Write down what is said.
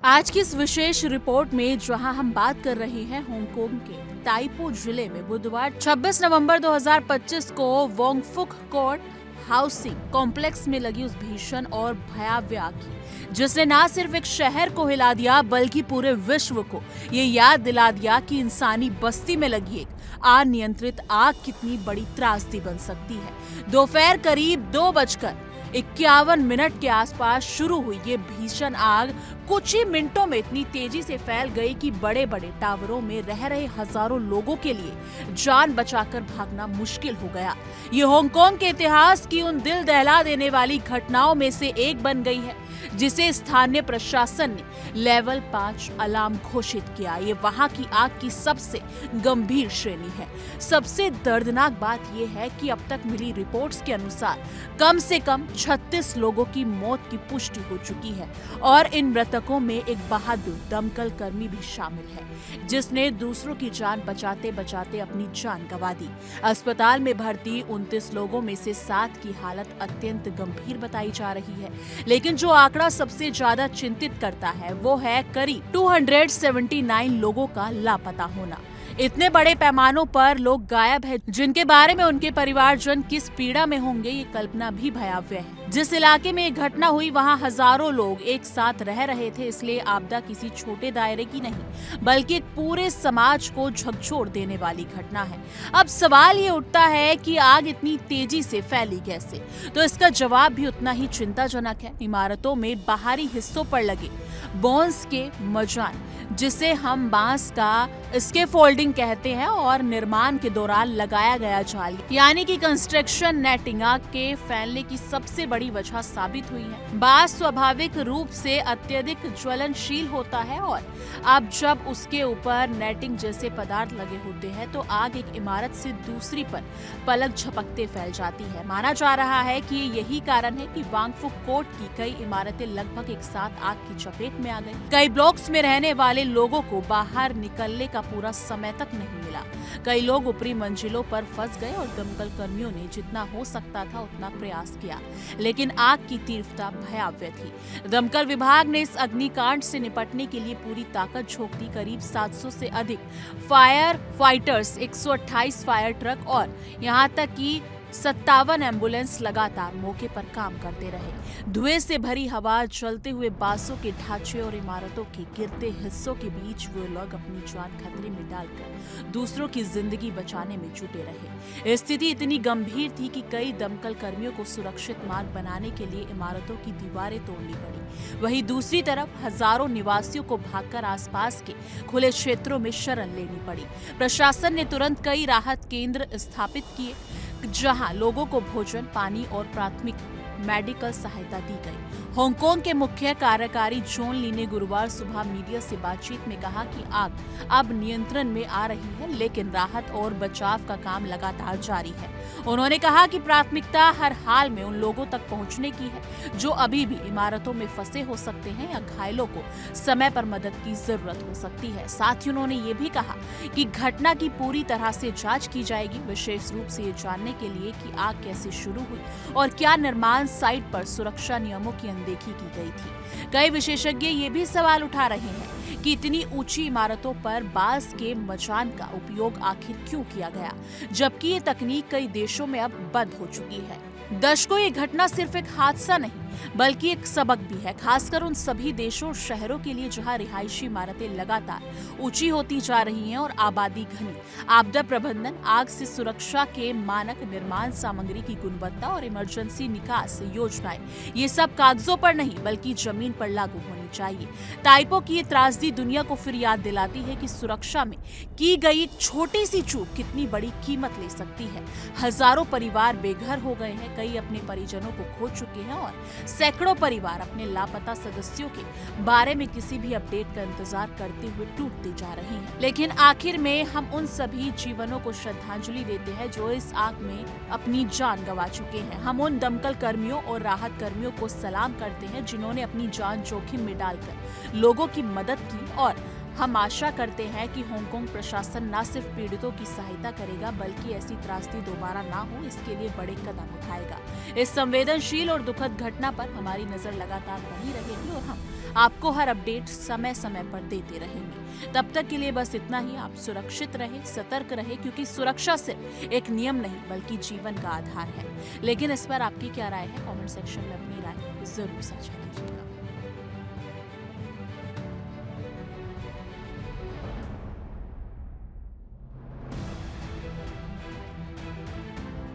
आज की इस विशेष रिपोर्ट में जहां हम बात कर रहे हैं हांगकांग के ताइपो जिले में बुधवार 26 नवंबर 2025 को वोंगफुक कोर्ट हाउसिंग कॉम्प्लेक्स में लगी उस भीषण और भयावह आग की, जिसने न सिर्फ एक शहर को हिला दिया बल्कि पूरे विश्व को ये याद दिला दिया कि इंसानी बस्ती में लगी एक अनियंत्रित आग कितनी बड़ी त्रासदी बन सकती है। दोपहर करीब 2:51 के आसपास शुरू हुई ये भीषण आग कुछ ही मिनटों में इतनी तेजी से फैल गई कि बड़े बड़े टावरों में रह रहे हजारों लोगों के लिए जान बचाकर भागना मुश्किल हो गया। ये हांगकांग के इतिहास की उन दिल दहला देने वाली घटनाओं में से एक बन गई है जिसे स्थानीय प्रशासन ने लेवल 5 अलार्म घोषित किया। ये वहां की आग की सबसे गंभीर श्रेणी है। सबसे दर्दनाक बात यह है कि अब तक मिली रिपोर्ट्स के अनुसार कम से कम 36 लोगों की मौत की पुष्टि हो चुकी है और इन मृतकों में एक बहादुर दमकल कर्मी भी शामिल है जिसने दूसरों की जान बचाते बचाते अपनी जान गंवा दी। अस्पताल में भर्ती 29 लोगों में से 7 की हालत अत्यंत गंभीर बताई जा रही है, लेकिन जो आंकड़ा सबसे ज्यादा चिंतित करता है वो है करीब 279 लोगों का लापता होना। इतने बड़े पैमानों पर लोग गायब हैं जिनके बारे में उनके परिवारजन किस पीड़ा में होंगे ये कल्पना भी भयावह है। जिस इलाके में ये घटना हुई वहां हजारों लोग एक साथ रह रहे थे, इसलिए आपदा किसी छोटे दायरे की नहीं बल्कि एक पूरे समाज को झकझोर देने वाली घटना है। अब सवाल ये उठता है कि आग इतनी तेजी से फैली कैसे, तो इसका जवाब भी उतना ही चिंताजनक है। इमारतों में बाहरी हिस्सों पर लगे बोन्स के मजान, जिसे हम बांस का स्कैफोल्डिंग कहते हैं, और निर्माण के दौरान लगाया गया जाल यानी कि कंस्ट्रक्शन नेटिंग आग के फैलने की सबसे बड़ी वजह साबित हुई है। बांस स्वाभाविक रूप से अत्यधिक ज्वलनशील होता है और अब जब उसके ऊपर नेटिंग जैसे पदार्थ लगे होते हैं तो आग एक इमारत से दूसरी पर पलक झपकते फैल जाती है। माना जा रहा है कि यही कारण है कि वांगफुक कोर्ट की कई इमारतें लगभग एक साथ आग की चपेट में आ गई। कई ब्लॉक्स में रहने वाले लोगों को बाहर निकलने का पूरा समय तक नहीं मिला। कई लोग ऊपरी मंजिलों पर फंस गए और दमकल कर्मियों ने जितना हो सकता था उतना प्रयास किया, लेकिन आग की तीव्रता भयावह थी। दमकल विभाग ने इस अग्निकांड से निपटने के लिए पूरी ताकत झोंक दी। करीब 700 से अधिक फायर फाइटर्स, 128 फायर ट्रक और यहाँ तक कि 57 एम्बुलेंस लगातार मौके पर काम करते रहे। धुएं से भरी हवा, जलते हुए बांसों के ढांचे और इमारतों के गिरते हिस्सों के बीच वो लोग अपनी जान खतरे में डालकर दूसरों की जिंदगी बचाने में जुटे रहे। स्थिति इतनी गंभीर थी कि कई दमकल कर्मियों को सुरक्षित मार्ग बनाने के लिए इमारतों की दीवारें तोड़नी पड़ी। वहीं दूसरी तरफ हजारों निवासियों को भागकर आसपास के खुले क्षेत्रों में शरण लेनी पड़ी। प्रशासन ने तुरंत कई राहत केंद्र स्थापित किए जहां लोगों को भोजन, पानी और प्राथमिक मेडिकल सहायता दी गई। हांगकांग के मुख्य कार्यकारी जॉन ली ने गुरुवार सुबह मीडिया से बातचीत में कहा कि आग अब नियंत्रण में आ रही है, लेकिन राहत और बचाव का काम लगातार जारी है। उन्होंने कहा कि प्राथमिकता हर हाल में उन लोगों तक पहुंचने की है जो अभी भी इमारतों में फंसे हो सकते हैं या घायलों को समय पर मदद की जरूरत हो सकती है। साथ ही उन्होंने ये भी कहा कि घटना की पूरी तरह से जांच की जाएगी, विशेष रूप से ये जानने के लिए कि आग कैसे शुरू हुई और क्या निर्माण साइट पर सुरक्षा नियमों की अनदेखी की गई थी। कई विशेषज्ञ ये भी सवाल उठा रहे हैं कि इतनी ऊंची इमारतों पर बांस के मचान का उपयोग आखिर क्यों किया गया, जबकि ये तकनीक कई देशों में अब बंद हो चुकी है। दशकों ये घटना सिर्फ एक हादसा नहीं बल्कि एक सबक भी है, खासकर उन सभी देशों और शहरों के लिए जहां रिहायशी इमारतें लगातार ऊंची होती जा रही हैं और आबादी घनी। आपदा प्रबंधन, आग से सुरक्षा के मानक, निर्माण सामग्री की गुणवत्ता और इमरजेंसी निकास योजनाएं, ये सब कागजों पर नहीं बल्कि जमीन पर लागू होनी चाहिए। ताइपो की ये त्रासदी दुनिया को फिर याद दिलाती है कि सुरक्षा में की गई एक छोटी सी चूक कितनी बड़ी कीमत ले सकती है। हजारों परिवार बेघर हो गए हैं, कई अपने परिजनों को खो चुके हैं और सैकड़ों परिवार अपने लापता सदस्यों के बारे में किसी भी अपडेट का इंतजार करते हुए टूटते जा रहे हैं। लेकिन आखिर में हम उन सभी जीवनों को श्रद्धांजलि देते हैं जो इस आग में अपनी जान गंवा चुके हैं। हम उन दमकल कर्मियों और राहत कर्मियों को सलाम करते हैं जिन्होंने अपनी जान जोखिम में डालकर लोगों की मदद की, और हम आशा करते हैं कि हांगकांग प्रशासन न सिर्फ पीड़ितों की सहायता करेगा बल्कि ऐसी त्रासदी दोबारा ना हो इसके लिए बड़े कदम उठाएगा। इस संवेदनशील और दुखद घटना पर हमारी नजर लगातार बनी रहेगी और हम आपको हर अपडेट समय समय पर देते रहेंगे। तब तक के लिए बस इतना ही। आप सुरक्षित रहे, सतर्क रहे, क्योंकि सुरक्षा सिर्फ एक नियम नहीं बल्कि जीवन का आधार है। लेकिन इस पर आपकी क्या राय है? कमेंट सेक्शन में अपनी राय जरूर साझा कीजिएगा।